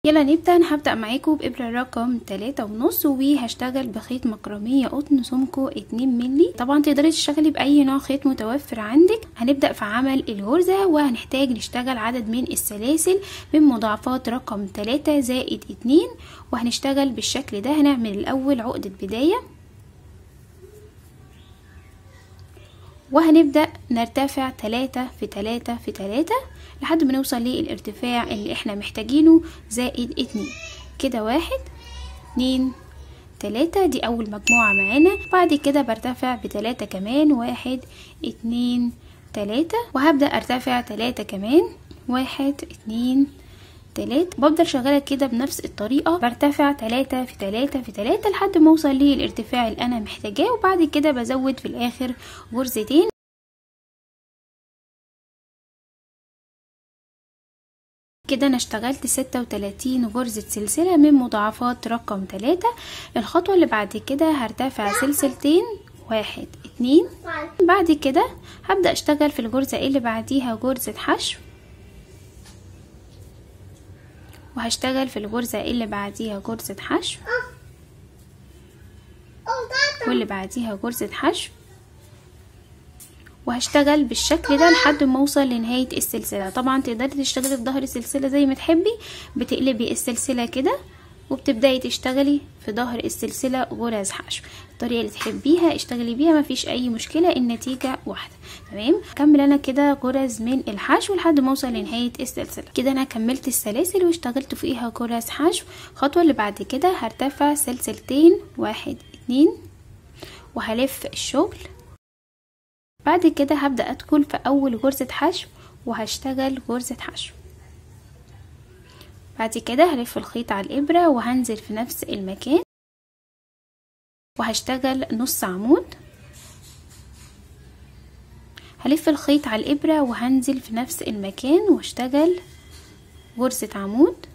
يلا نبدأ. انا هبدأ معاكم بإبرة رقم 3.5 وهشتغل بخيط مكرمية قطن سمكه 2 مللي. طبعا تقدري تشتغلي بأي نوع خيط متوفر عندك. هنبدأ في عمل الغرزة وهنحتاج نشتغل عدد من السلاسل من مضاعفات رقم 3 زائد 2 وهنشتغل بالشكل ده. هنعمل الأول عقدة بداية وهنبدأ نرتفع 3 في 3 في 3 لحد ما نوصل للارتفاع اللي احنا محتاجينه زائد 2 كده. 1 2 3 دي اول مجموعة معانا. بعد كده برتفع ب3 كمان 1 2 3 وهبدأ ارتفع 3 كمان 1 2 3. بفضل شغالة كده بنفس الطريقة، برتفع 3 في 3 في 3 لحد ما اوصل للارتفاع اللي انا محتاجاه. وبعد كده بزود في الاخر غرزتين. كده انا اشتغلت 36 غرزة سلسلة من مضاعفات رقم 3. الخطوة اللي بعد كده هرتفع سلسلتين 1 2. بعد كده هبدأ اشتغل في الغرزة اللي بعديها غرزة حشو، وهشتغل في الغرزة اللي بعديها غرزة حشو، واللي بعديها غرزة حشو، وهشتغل بالشكل ده لحد ما اوصل لنهاية السلسلة. طبعا تقدري تشتغلي في ظهر السلسلة زي ما تحبي، بتقلبي السلسلة كده وبتبدأي تشتغلي في ظهر السلسلة غرز حشو. الطريقة اللي تحبيها اشتغلي بيها، مفيش اي مشكلة، النتيجة واحدة. تمام. كمل انا كده غرز من الحشو لحد ما اوصل لنهاية السلسلة. كده انا كملت السلاسل واشتغلت فوقيها غرز حشو. الخطوة اللي بعد كده هرتفع سلسلتين 1 2 وهلف الشغل. بعد كده هبدأ ادخل في اول غرزة حشو وهشتغل غرزة حشو. بعد كده هلف الخيط على الابرة وهنزل في نفس المكان وهشتغل نص عمود. هلف الخيط على الابرة وهنزل في نفس المكان واشتغل غرزة عمود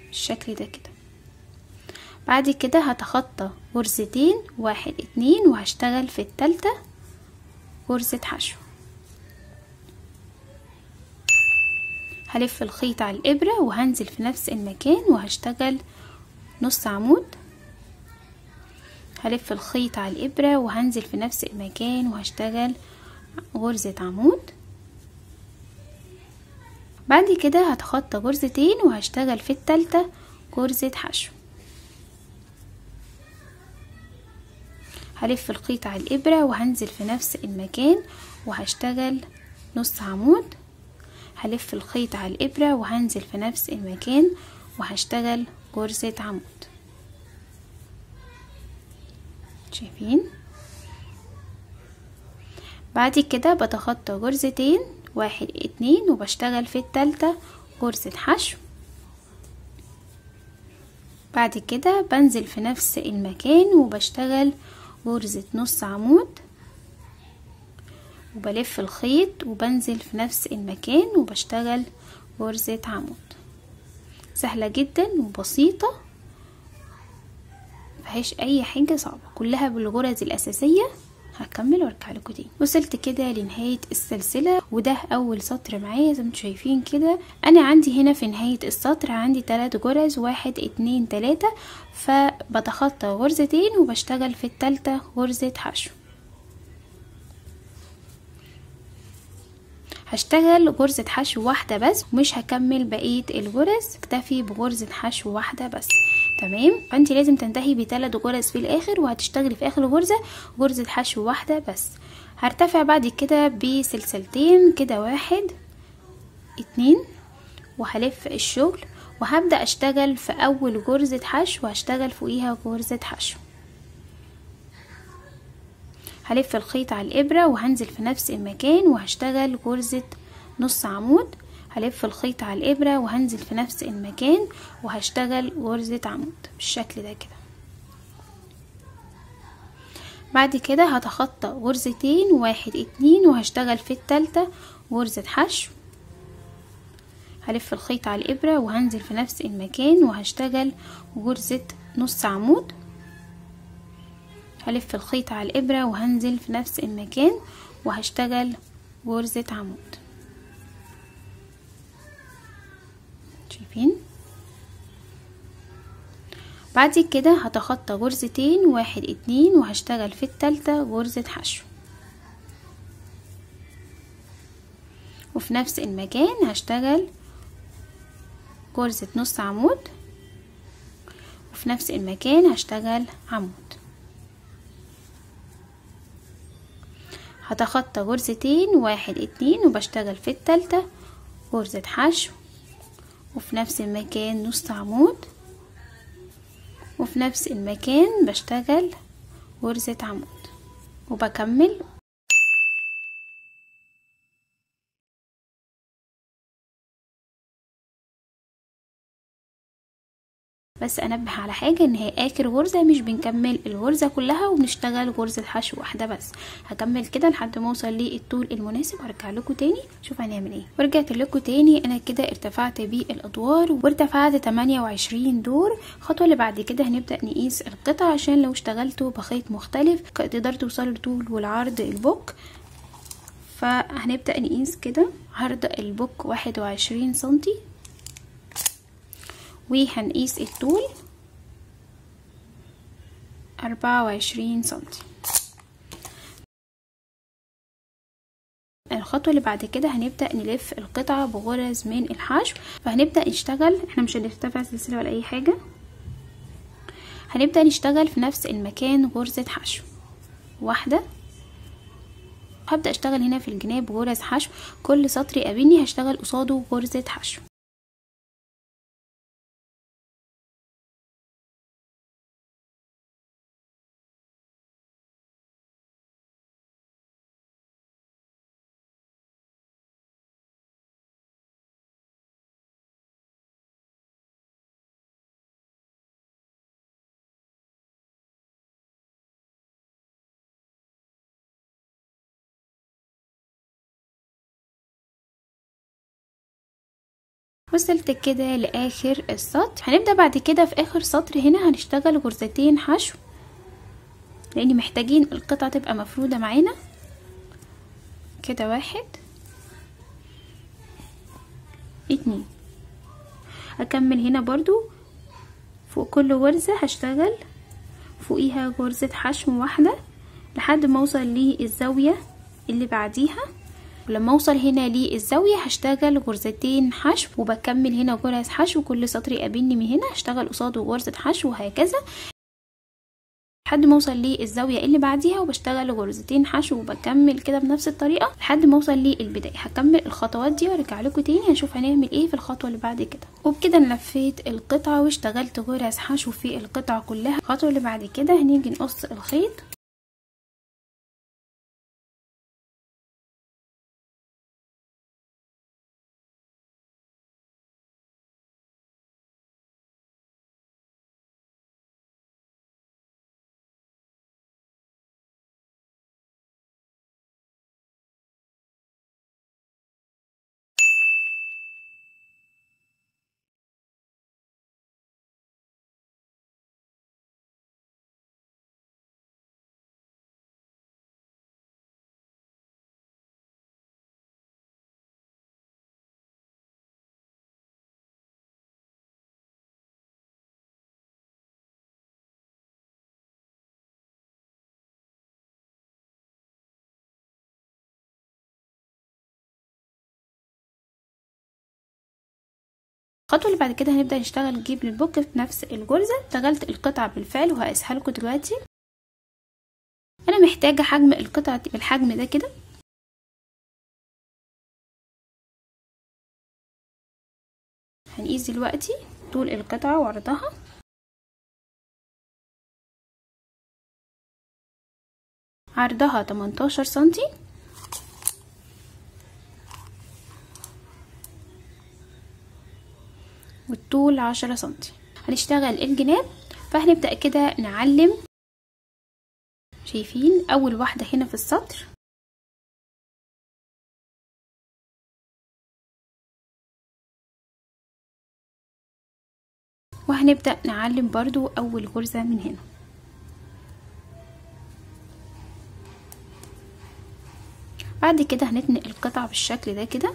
بالشكل ده كده. بعد كده هتخطى غرزتين 1 2 وهشتغل في التالتة غرزة حشو. هلف الخيط على الابرة وهنزل في نفس المكان وهشتغل نص عمود. هلف الخيط على الابرة وهنزل في نفس المكان وهشتغل غرزة عمود. بعد كده هتخطى غرزتين وهشتغل في التالتة غرزة حشو. هلف الخيط على الابرة وهنزل في نفس المكان وهشتغل نص عمود. هلف الخيط على الابرة وهنزل في نفس المكان وهشتغل غرزة عمود. شايفين؟ بعد كده بتخطى غرزتين 1 2 وبشتغل في التالتة غرزة حشو. بعد كده بنزل في نفس المكان وبشتغل غرزة نص عمود وبلف الخيط وبنزل في نفس المكان وبشتغل غرزة عمود. سهلة جدا وبسيطة، مفيهاش اي حاجة صعبة، كلها بالغرز الاساسية. هكمل وارجع لكم تاني. وصلت كده لنهاية السلسلة وده اول سطر معايا زي ما انتم شايفين كده. انا عندي هنا في نهاية السطر عندي 3 غرز 1 2 3 فبتخطى غرزتين وبشتغل في التالتة غرزة حشو. هشتغل غرزة حشو واحدة بس، مش هكمل بقية الغرز، اكتفي بغرزة حشو واحدة بس. تمام. فانت لازم تنتهي ب3 غرز في الاخر وهتشتغلي في اخر غرزة حشو واحدة بس. هرتفع بعد كده بسلسلتين كده 1 2 وهلف الشغل وهبدأ اشتغل في اول غرزة حشو وهشتغل فوقيها غرزة حشو. هلف الخيط على الابرة وهنزل في نفس المكان وهشتغل غرزة نص عمود. هلف الخيط على الابرة وهنزل في نفس المكان وهشتغل غرزة عمود بالشكل ده كده. بعد كده هتخطى غرزتين 1 2 وهشتغل في التالتة غرزة حشو. هلف الخيط على الابرة وهنزل في نفس المكان وهشتغل غرزة نص عمود. هلف الخيط على الابرة وهنزل في نفس المكان وهشتغل غرزة عمود. شايفين؟ بعد كده هتخطى غرزتين، 1 2، وهشتغل في التالتة غرزة حشو، وفي نفس المكان هشتغل غرزة نص عمود، وفي نفس المكان هشتغل عمود. هتخطى غرزتين، 1 2، وبشتغل في التالتة غرزة حشو، وفي نفس المكان نص عمود، وفي نفس المكان بشتغل غرزة عمود وبكمل. بس انبه على حاجه، ان هي اخر غرزه مش بنكمل الغرزه كلها وبنشتغل غرزه حشو واحده بس. هكمل كده لحد ما اوصل للطول المناسب وارجع لكم تاني شوف هنعمل ايه. ورجعت لكم تاني، انا كده ارتفعت بالادوار وارتفعت 28 دور. الخطوه اللي بعد كده هنبدا نقيس القطع، عشان لو اشتغلتوا بخيط مختلف تقدروا توصلوا لطول والعرض البوك. فهنبدا نقيس كده عرض البوك 21 سنتي، وهنقيس الطول 24 سنتي. الخطوة اللي بعد كده هنبدأ نلف القطعة بغرز من الحشو. فهنبدأ نشتغل، احنا مش هنرتفع سلسلة ولا اي حاجة، هنبدأ نشتغل في نفس المكان غرزة حشو واحدة. هبدأ اشتغل هنا في الجناب غرز حشو، كل سطر يقابلني هشتغل قصاده غرزة حشو. وصلت كده لاخر السطر. هنبدأ بعد كده في اخر سطر هنا هنشتغل غرزتين حشو، لان محتاجين القطعة تبقى مفرودة معانا كده. 1 2. اكمل هنا برضو فوق كل غرزة هشتغل فوقيها غرزة حشو واحدة لحد ما اوصل للزاوية اللي بعديها. ولما اوصل هنا للزاوية هشتغل غرزتين حشو، وبكمل هنا غرز حشو، كل سطر يقابلني من هنا هشتغل قصاده غرزة حشو، وهكذا لحد ما اوصل للزاوية اللي بعديها وبشتغل غرزتين حشو، وبكمل كده بنفس الطريقة لحد ما اوصل للبداية. هكمل الخطوات دي وارجع لكم تاني هنشوف هنعمل ايه في الخطوة اللي بعد كده. وبكده انا لفيت القطعة واشتغلت غرز حشو في القطعة كلها. الخطوة اللي بعد كده هنيجي نقص الخيط. الخطوه اللي بعد كده هنبدا نشتغل جيب للبوك في نفس الغرزه. اشتغلت القطعه بالفعل وهقيسها لكم دلوقتي. انا محتاجه حجم القطعه بالحجم ده كده. هنقيس دلوقتي طول القطعه وعرضها. عرضها 18 سنتي، والطول 10 سنتي. هنشتغل الجناب، فهنبدأ كده نعلم. شايفين اول واحدة هنا في السطر، وهنبدأ نعلم برضو اول غرزة من هنا. بعد كده هنتني القطعة بالشكل ده كده،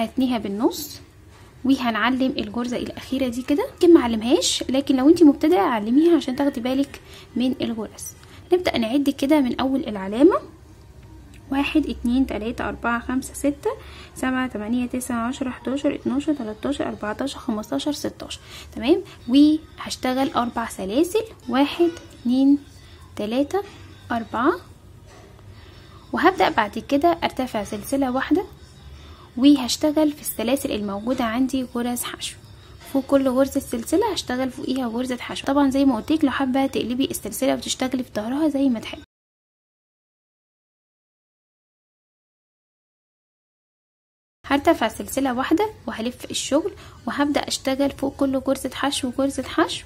هنتنيها بالنص وهنعلم الجرزة الاخيرة دي كده. يمكن معلمهاش، لكن لو انتي مبتدئة علميها عشان تاخدي بالك من الجرز. نبدأ نعد كده من اول العلامة: 1 2 3 4 5 6 7 8 9 10 11 12 13 14 15 16. تمام. وهشتغل 4 سلاسل: 1 2 3 4. وهبدأ بعد كده ارتفع سلسلة واحدة، وهشتغل في السلاسل الموجودة عندي غرز حشو. فوق كل غرزة سلسلة هشتغل فوقيها غرزة حشو. طبعا زي ما قلتلك لو حابة تقلبي السلسلة وتشتغلي في ظهرها زي ما تحبي. هرتفع سلسلة واحدة وهلف الشغل، وهبدأ اشتغل فوق كل غرزة حشو غرزة حشو.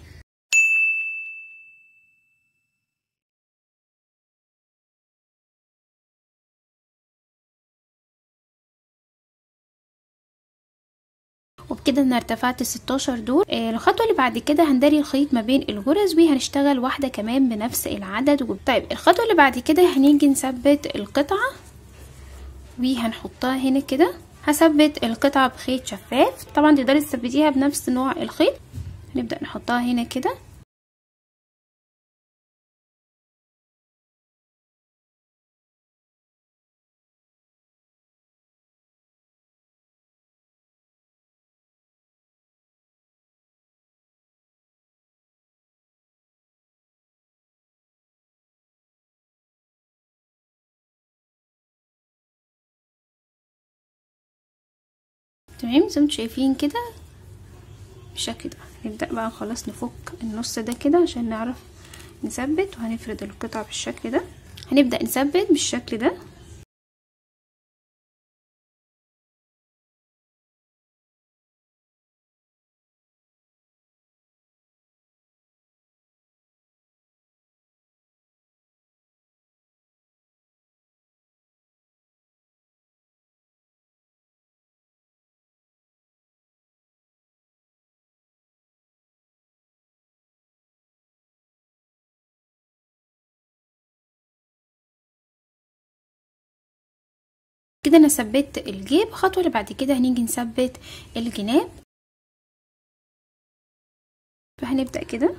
وبكده انا ارتفعت 16 دور. الخطوه اللي بعد كده هندري الخيط ما بين الغرز وهنشتغل واحده كمان بنفس العدد. طيب الخطوه اللي بعد كده هنيجي نثبت القطعه وهنحطها هنا كده. هثبت القطعه بخيط شفاف، طبعا تقدري تثبتيها بنفس نوع الخيط. هنبدا نحطها هنا كده. تمام زي ما انتم شايفين كده بالشكل ده. نبدأ بقى خلاص نفك النص ده كده عشان نعرف نثبت، وهنفرد القطع بالشكل ده. هنبدأ نثبت بالشكل ده. كده انا ثبت الجيب. الخطوه اللي بعد كده هنيجي نثبت الجناب. فهنبدأ كده.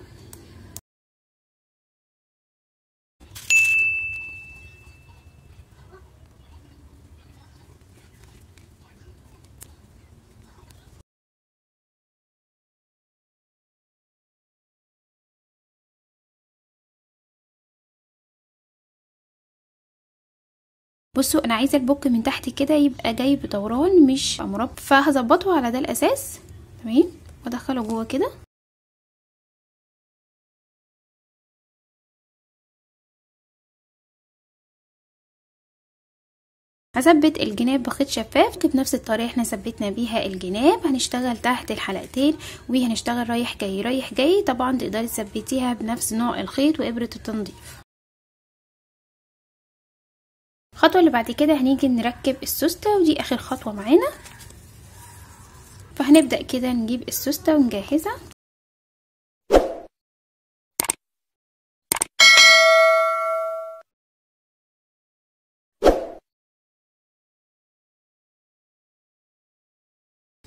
بصوا انا عايزه البوك من تحت كده يبقى جاي بدوران مش مربع، فهظبطه على ده الاساس. تمام. وادخله جوه كده. هثبت الجناب بخيط شفاف بنفس الطريقه احنا ثبتنا بيها الجناب. هنشتغل تحت الحلقتين وهنشتغل رايح جاي رايح جاي. طبعا تقدري تثبتيها بنفس نوع الخيط وابره التنظيف. الخطوه اللي بعد كده هنيجي نركب السوسته، ودي اخر خطوه معانا. فهنبدأ كده نجيب السوسته ونجهزها.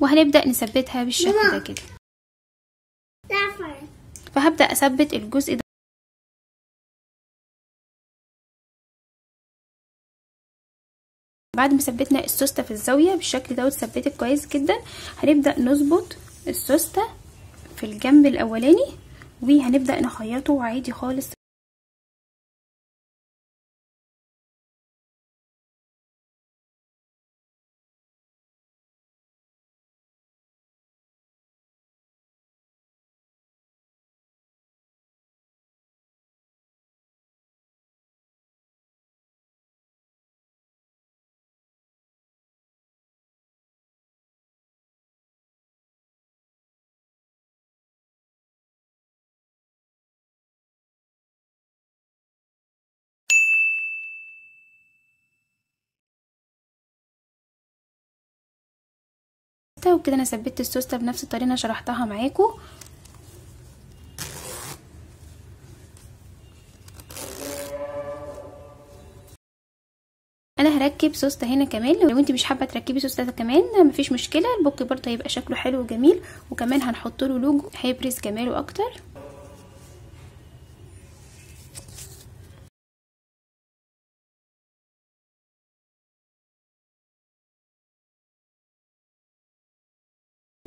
وهنبدأ نثبتها بالشكل ده كده. فهبدأ اثبت الجزء ده. بعد ما ثبتنا السوسته في الزاويه بالشكل ده واتثبتت كويس جدا، هنبدأ نظبط السوسته في الجنب الاولاني وهنبدأ نخيطه عادي خالص. وكده انا ثبتت السوسته بنفس الطريقه اللي انا شرحتها معاكم. انا هركب سوسته هنا كمان، لو انت مش حابه تركبي سوسته كمان مفيش مشكله، البوك برضه هيبقى شكله حلو وجميل، وكمان هنحط له لوجو هيبرز جماله اكتر.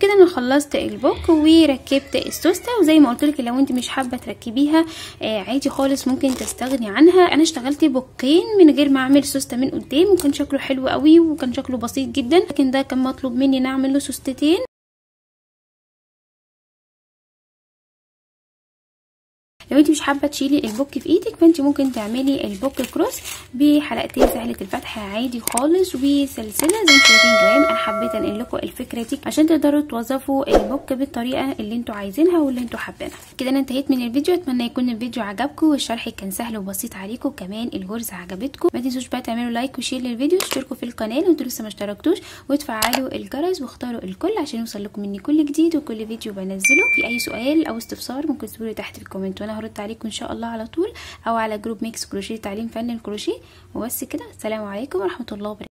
كده انا خلصت البوك وركبت السوسته، وزي ما قلت لك لو انت مش حابه تركبيها عادي خالص ممكن تستغني عنها. انا اشتغلت بوكين من غير ما اعمل سوسته من قدام، وكان شكله حلو قوي وكان شكله بسيط جدا، لكن ده كان مطلوب مني ان اعمل له سوستتين. لو انت مش حابه تشيلي البوك في ايدك فانت ممكن تعملي البوك كروس بحلقتين سهله الفتح عادي خالص وسلسله زي ما شايفين جرام. انا حبيت انقل لكم الفكره دي عشان تقدروا توظفوا البوك بالطريقه اللي انتوا عايزينها واللي انتوا حابينها. كده انا انتهيت من الفيديو، اتمنى يكون الفيديو عجبكم والشرح كان سهل وبسيط عليكم، كمان الغرزه عجبتكم. ما تنسوش بقى تعملوا لايك وشير للفيديو، اشتركوا في القناه لو انتوا لسه ما اشتركتوش، وتفعلوا الجرس واختاروا الكل عشان يوصل لكم مني كل جديد وكل فيديو بنزله. في اي سؤال او استفسار ممكن تقولوا تحت في الكومنت وانا هرد عليكم ان شاء الله على طول، او على جروب ميكس كروشيه تعليم فن الكروشيه. وبس كده، السلام عليكم ورحمه الله وبركاته.